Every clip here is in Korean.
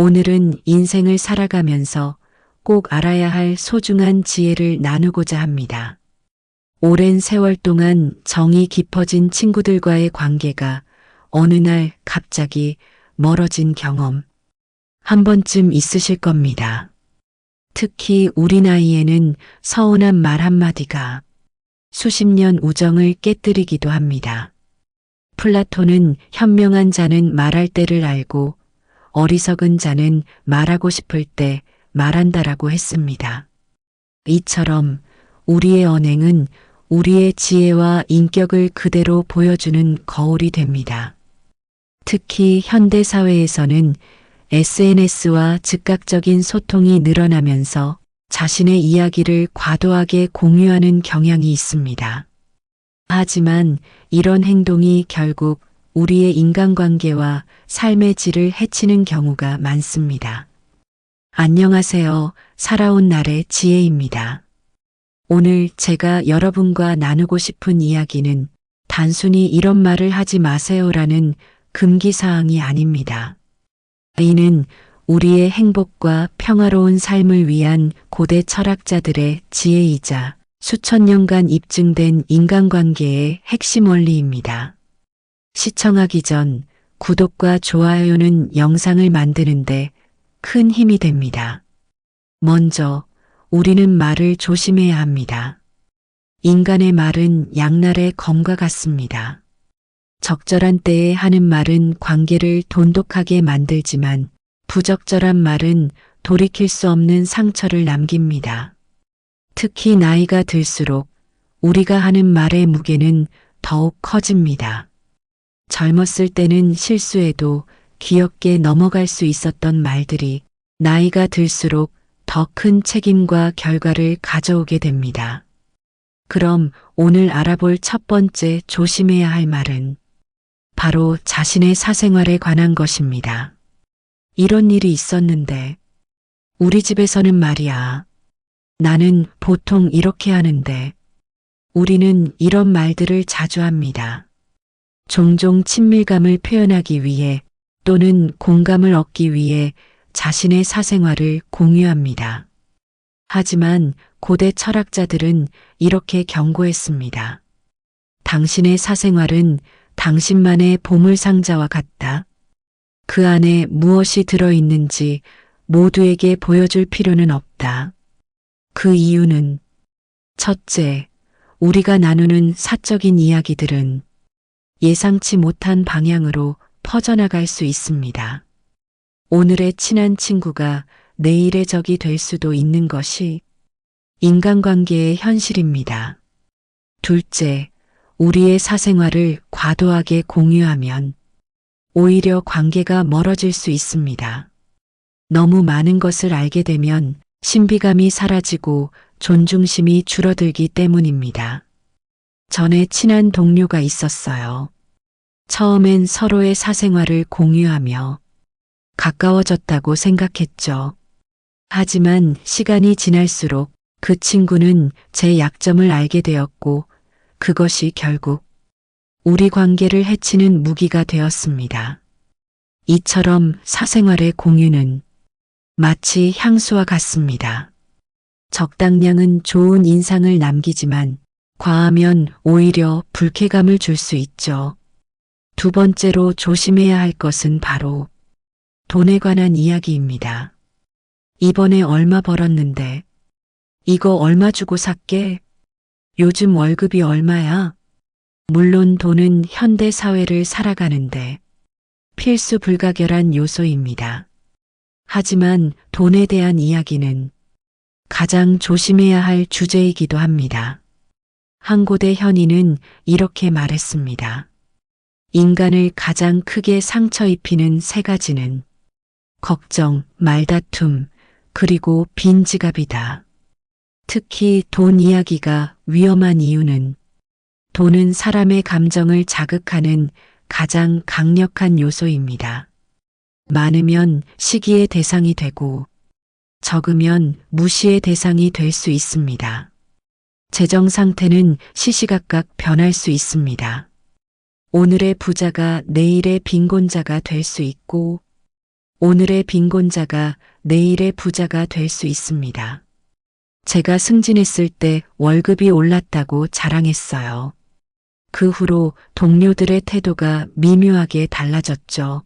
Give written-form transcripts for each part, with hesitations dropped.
오늘은 인생을 살아가면서 꼭 알아야 할 소중한 지혜를 나누고자 합니다. 오랜 세월 동안 정이 깊어진 친구들과의 관계가 어느 날 갑자기 멀어진 경험 한 번쯤 있으실 겁니다. 특히 우리 나이에는 서운한 말 한마디가 수십 년 우정을 깨뜨리기도 합니다. 플라톤은 현명한 자는 말할 때를 알고 어리석은 자는 말하고 싶을 때 말한다라고 했습니다. 이처럼 우리의 언행은 우리의 지혜와 인격을 그대로 보여주는 거울이 됩니다. 특히 현대 사회에서는 SNS와 즉각적인 소통이 늘어나면서 자신의 이야기를 과도하게 공유하는 경향이 있습니다. 하지만 이런 행동이 결국 우리의 인간관계와 삶의 질을 해치는 경우가 많습니다. 안녕하세요. 살아온 날의 지혜입니다. 오늘 제가 여러분과 나누고 싶은 이야기는 단순히 이런 말을 하지 마세요라는 금기사항이 아닙니다. 이는 우리의 행복과 평화로운 삶을 위한 고대 철학자들의 지혜이자 수천 년간 입증된 인간관계의 핵심 원리입니다. 시청하기 전 구독과 좋아요는 영상을 만드는데 큰 힘이 됩니다. 먼저 우리는 말을 조심해야 합니다. 인간의 말은 양날의 검과 같습니다. 적절한 때에 하는 말은 관계를 돈독하게 만들지만 부적절한 말은 돌이킬 수 없는 상처를 남깁니다. 특히 나이가 들수록 우리가 하는 말의 무게는 더욱 커집니다. 젊었을 때는 실수해도 귀엽게 넘어갈 수 있었던 말들이 나이가 들수록 더 큰 책임과 결과를 가져오게 됩니다. 그럼 오늘 알아볼 첫 번째 조심해야 할 말은 바로 자신의 사생활에 관한 것입니다. 이런 일이 있었는데 우리 집에서는 말이야. 나는 보통 이렇게 하는데 우리는 이런 말들을 자주 합니다. 종종 친밀감을 표현하기 위해 또는 공감을 얻기 위해 자신의 사생활을 공유합니다. 하지만 고대 철학자들은 이렇게 경고했습니다. 당신의 사생활은 당신만의 보물상자와 같다. 그 안에 무엇이 들어있는지 모두에게 보여줄 필요는 없다. 그 이유는 첫째, 우리가 나누는 사적인 이야기들은 예상치 못한 방향으로 퍼져나갈 수 있습니다. 오늘의 친한 친구가 내일의 적이 될 수도 있는 것이 인간관계의 현실입니다. 둘째, 우리의 사생활을 과도하게 공유하면 오히려 관계가 멀어질 수 있습니다. 너무 많은 것을 알게 되면 신비감이 사라지고 존중심이 줄어들기 때문입니다. 전에 친한 동료가 있었어요. 처음엔 서로의 사생활을 공유하며 가까워졌다고 생각했죠. 하지만 시간이 지날수록 그 친구는 제 약점을 알게 되었고 그것이 결국 우리 관계를 해치는 무기가 되었습니다. 이처럼 사생활의 공유는 마치 향수와 같습니다. 적당량은 좋은 인상을 남기지만 과하면 오히려 불쾌감을 줄 수 있죠. 두 번째로 조심해야 할 것은 바로 돈에 관한 이야기입니다. 이번에 얼마 벌었는데 이거 얼마 주고 샀게? 요즘 월급이 얼마야? 물론 돈은 현대 사회를 살아가는데 필수 불가결한 요소입니다. 하지만 돈에 대한 이야기는 가장 조심해야 할 주제이기도 합니다. 한 고대 현인은 이렇게 말했습니다. 인간을 가장 크게 상처 입히는 세 가지는 걱정, 말다툼, 그리고 빈 지갑이다. 특히 돈 이야기가 위험한 이유는 돈은 사람의 감정을 자극하는 가장 강력한 요소입니다. 많으면 시기의 대상이 되고 적으면 무시의 대상이 될 수 있습니다. 재정 상태는 시시각각 변할 수 있습니다. 오늘의 부자가 내일의 빈곤자가 될 수 있고 오늘의 빈곤자가 내일의 부자가 될 수 있습니다. 제가 승진했을 때 월급이 올랐다고 자랑했어요. 그 후로 동료들의 태도가 미묘하게 달라졌죠.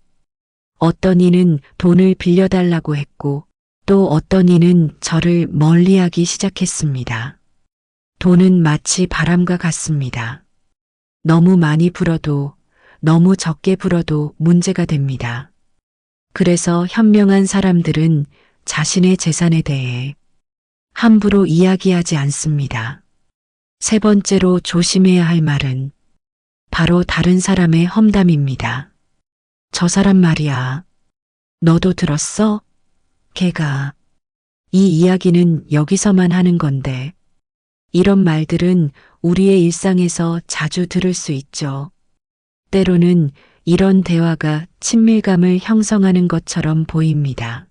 어떤 이는 돈을 빌려달라고 했고 또 어떤 이는 저를 멀리하기 시작했습니다. 돈은 마치 바람과 같습니다. 너무 많이 불어도 너무 적게 불어도 문제가 됩니다. 그래서 현명한 사람들은 자신의 재산에 대해 함부로 이야기하지 않습니다. 세 번째로 조심해야 할 말은 바로 다른 사람의 험담입니다. 저 사람 말이야. 너도 들었어? 걔가. 이 이야기는 여기서만 하는 건데. 이런 말들은 우리의 일상에서 자주 들을 수 있죠. 때로는 이런 대화가 친밀감을 형성하는 것처럼 보입니다.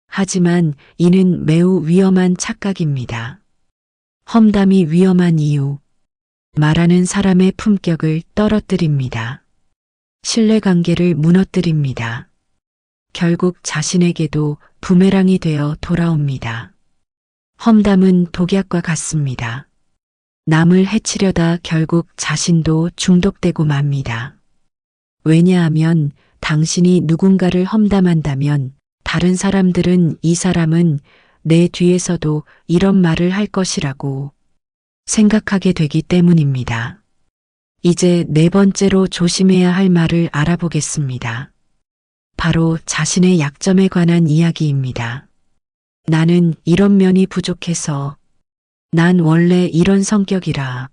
하지만 이는 매우 위험한 착각입니다. 험담이 위험한 이유. 말하는 사람의 품격을 떨어뜨립니다. 신뢰관계를 무너뜨립니다. 결국 자신에게도 부메랑이 되어 돌아옵니다. 험담은 독약과 같습니다. 남을 해치려다 결국 자신도 중독되고 맙니다. 왜냐하면 당신이 누군가를 험담한다면 다른 사람들은 이 사람은 내 뒤에서도 이런 말을 할 것이라고 생각하게 되기 때문입니다. 이제 네 번째로 조심해야 할 말을 알아보겠습니다. 바로 자신의 약점에 관한 이야기입니다. 나는 이런 면이 부족해서, 난 원래 이런 성격이라,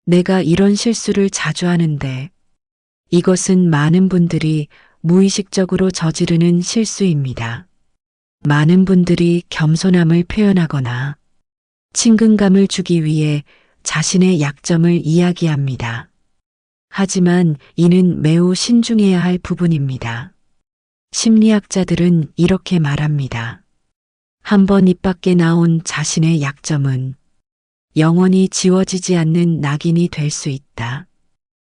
내가 이런 실수를 자주 하는데, 이것은 많은 분들이 무의식적으로 저지르는 실수입니다. 많은 분들이 겸손함을 표현하거나 친근감을 주기 위해 자신의 약점을 이야기합니다. 하지만 이는 매우 신중해야 할 부분입니다. 심리학자들은 이렇게 말합니다. 한번 입 밖에 나온 자신의 약점은 영원히 지워지지 않는 낙인이 될 수 있다.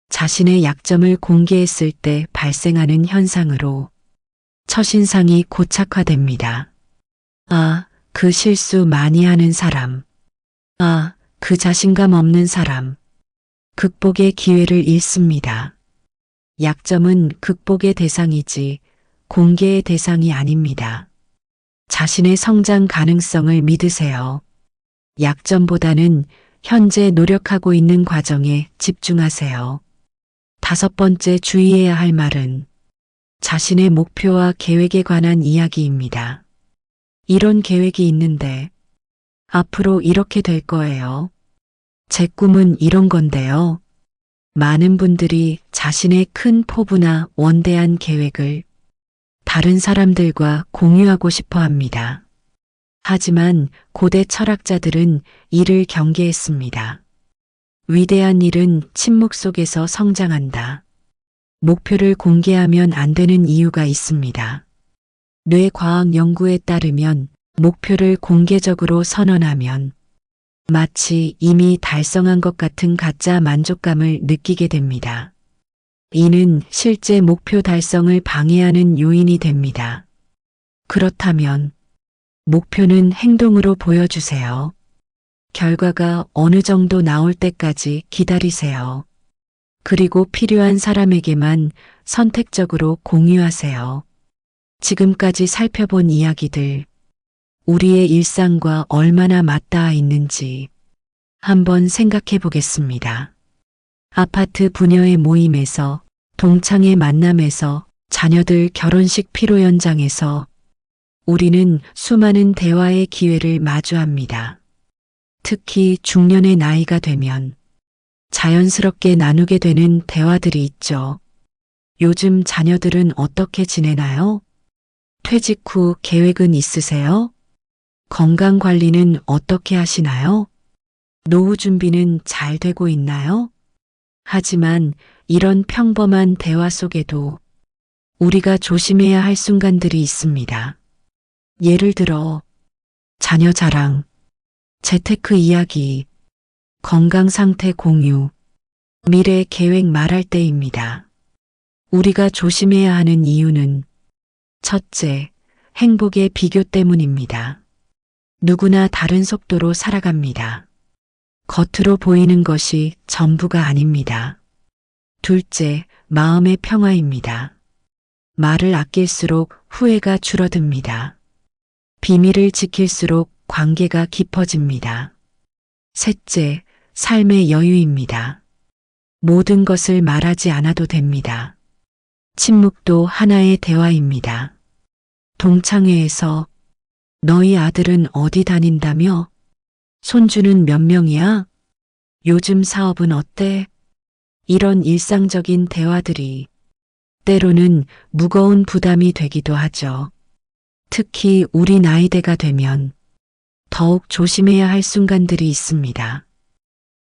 자신의 약점을 공개했을 때 발생하는 현상으로 첫인상이 고착화됩니다. 아, 그 실수 많이 하는 사람. 아, 그 자신감 없는 사람. 극복의 기회를 잃습니다. 약점은 극복의 대상이지 공개의 대상이 아닙니다. 자신의 성장 가능성을 믿으세요. 약점보다는 현재 노력하고 있는 과정에 집중하세요. 다섯 번째 주의해야 할 말은 자신의 목표와 계획에 관한 이야기입니다. 이런 계획이 있는데 앞으로 이렇게 될 거예요. 제 꿈은 이런 건데요. 많은 분들이 자신의 큰 포부나 원대한 계획을 다른 사람들과 공유하고 싶어 합니다. 하지만 고대 철학자들은 이를 경계했습니다. 위대한 일은 침묵 속에서 성장한다. 목표를 공개하면 안 되는 이유가 있습니다. 뇌과학 연구에 따르면 목표를 공개적으로 선언하면 마치 이미 달성한 것 같은 가짜 만족감을 느끼게 됩니다. 이는 실제 목표 달성을 방해하는 요인이 됩니다. 그렇다면 목표는 행동으로 보여주세요. 결과가 어느 정도 나올 때까지 기다리세요. 그리고 필요한 사람에게만 선택적으로 공유하세요. 지금까지 살펴본 이야기들, 우리의 일상과 얼마나 맞닿아 있는지 한번 생각해 보겠습니다. 아파트 부녀의 모임에서, 동창의 만남에서, 자녀들 결혼식 피로 현장에서 우리는 수많은 대화의 기회를 마주합니다. 특히 중년의 나이가 되면 자연스럽게 나누게 되는 대화들이 있죠. 요즘 자녀들은 어떻게 지내나요? 퇴직 후 계획은 있으세요? 건강 관리는 어떻게 하시나요? 노후 준비는 잘 되고 있나요? 하지만 이런 평범한 대화 속에도 우리가 조심해야 할 순간들이 있습니다. 예를 들어 자녀 자랑, 재테크 이야기, 건강 상태 공유, 미래 계획 말할 때입니다. 우리가 조심해야 하는 이유는 첫째, 행복의 비교 때문입니다. 누구나 다른 속도로 살아갑니다. 겉으로 보이는 것이 전부가 아닙니다. 둘째, 마음의 평화입니다. 말을 아낄수록 후회가 줄어듭니다. 비밀을 지킬수록 관계가 깊어집니다. 셋째, 삶의 여유입니다. 모든 것을 말하지 않아도 됩니다. 침묵도 하나의 대화입니다. 동창회에서 너희 아들은 어디 다닌다며? 손주는 몇 명이야? 요즘 사업은 어때? 이런 일상적인 대화들이 때로는 무거운 부담이 되기도 하죠. 특히 우리 나이대가 되면 더욱 조심해야 할 순간들이 있습니다.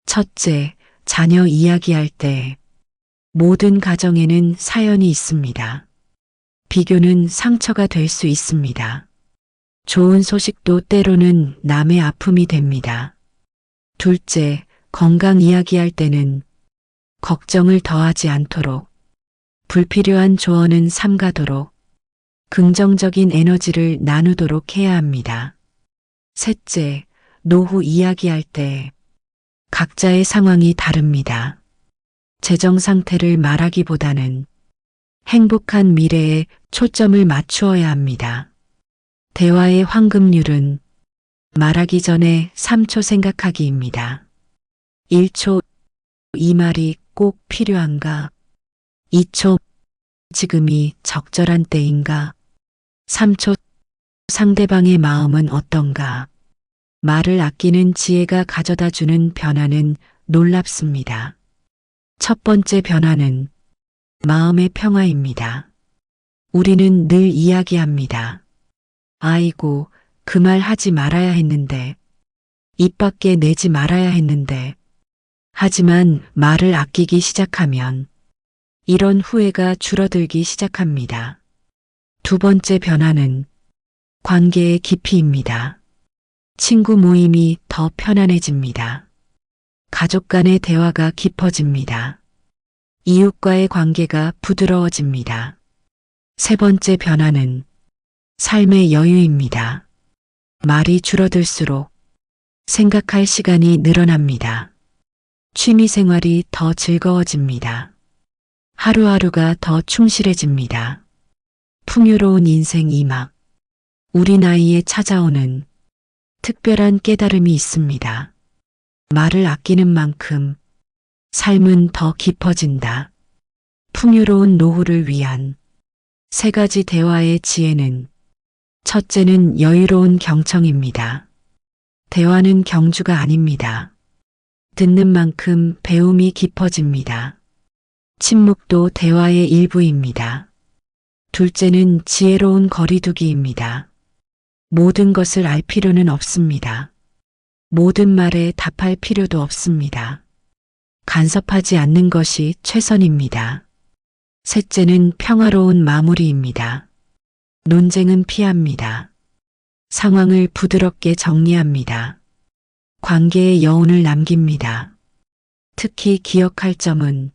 첫째, 자녀 이야기할 때 모든 가정에는 사연이 있습니다. 비교는 상처가 될 수 있습니다. 좋은 소식도 때로는 남의 아픔이 됩니다. 둘째, 건강 이야기할 때는 걱정을 더하지 않도록 불필요한 조언은 삼가도록 긍정적인 에너지를 나누도록 해야 합니다. 셋째, 노후 이야기할 때 각자의 상황이 다릅니다. 재정 상태를 말하기보다는 행복한 미래에 초점을 맞추어야 합니다. 대화의 황금률은 말하기 전에 3초 생각하기입니다. 1초, 이 말이 꼭 필요한가? 2초, 지금이 적절한 때인가? 3초, 상대방의 마음은 어떤가? 말을 아끼는 지혜가 가져다 주는 변화는 놀랍습니다. 첫 번째 변화는 마음의 평화입니다. 우리는 늘 이야기합니다. 아이고, 그 말 하지 말아야 했는데, 입 밖에 내지 말아야 했는데, 하지만 말을 아끼기 시작하면 이런 후회가 줄어들기 시작합니다. 두 번째 변화는 관계의 깊이입니다. 친구 모임이 더 편안해집니다. 가족 간의 대화가 깊어집니다. 이웃과의 관계가 부드러워집니다. 세 번째 변화는 삶의 여유입니다. 말이 줄어들수록 생각할 시간이 늘어납니다. 취미 생활이 더 즐거워집니다. 하루하루가 더 충실해집니다. 풍요로운 인생 2막. 우리 나이에 찾아오는 특별한 깨달음이 있습니다. 말을 아끼는 만큼 삶은 더 깊어진다. 풍요로운 노후를 위한 3가지 대화의 지혜는 첫째는 여유로운 경청입니다. 대화는 경주가 아닙니다. 듣는 만큼 배움이 깊어집니다. 침묵도 대화의 일부입니다. 둘째는 지혜로운 거리두기입니다. 모든 것을 알 필요는 없습니다. 모든 말에 답할 필요도 없습니다. 간섭하지 않는 것이 최선입니다. 셋째는 평화로운 마무리입니다. 논쟁은 피합니다. 상황을 부드럽게 정리합니다. 관계의 여운을 남깁니다. 특히 기억할 점은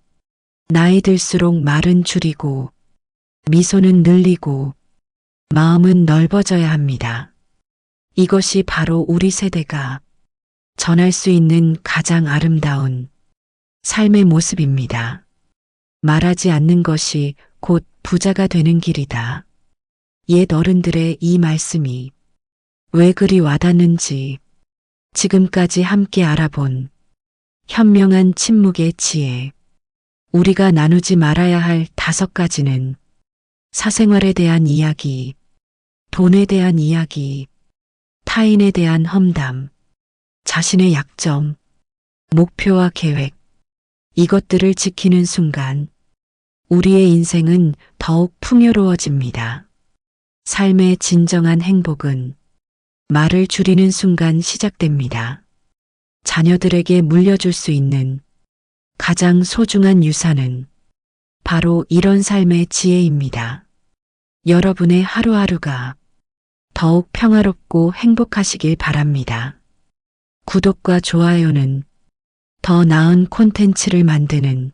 나이 들수록 말은 줄이고 미소는 늘리고 마음은 넓어져야 합니다. 이것이 바로 우리 세대가 전할 수 있는 가장 아름다운 삶의 모습입니다. 말하지 않는 것이 곧 부자가 되는 길이다. 옛 어른들의 이 말씀이 왜 그리 와닿는지 지금까지 함께 알아본 현명한 침묵의 지혜. 우리가 나누지 말아야 할 5가지는 사생활에 대한 이야기, 돈에 대한 이야기, 타인에 대한 험담, 자신의 약점, 목표와 계획. 이것들을 지키는 순간 우리의 인생은 더욱 풍요로워집니다. 삶의 진정한 행복은 말을 줄이는 순간 시작됩니다. 자녀들에게 물려줄 수 있는 가장 소중한 유산은 바로 이런 삶의 지혜입니다. 여러분의 하루하루가 더욱 평화롭고 행복하시길 바랍니다. 구독과 좋아요는 더 나은 콘텐츠를 만드는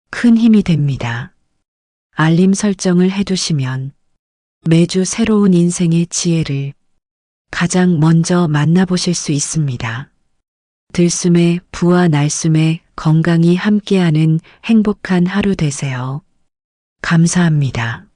큰 힘이 됩니다. 알림 설정을 해두시면 매주 새로운 인생의 지혜를 가장 먼저 만나보실 수 있습니다. 들숨에 부와 날숨에 건강히 함께하는 행복한 하루 되세요. 감사합니다.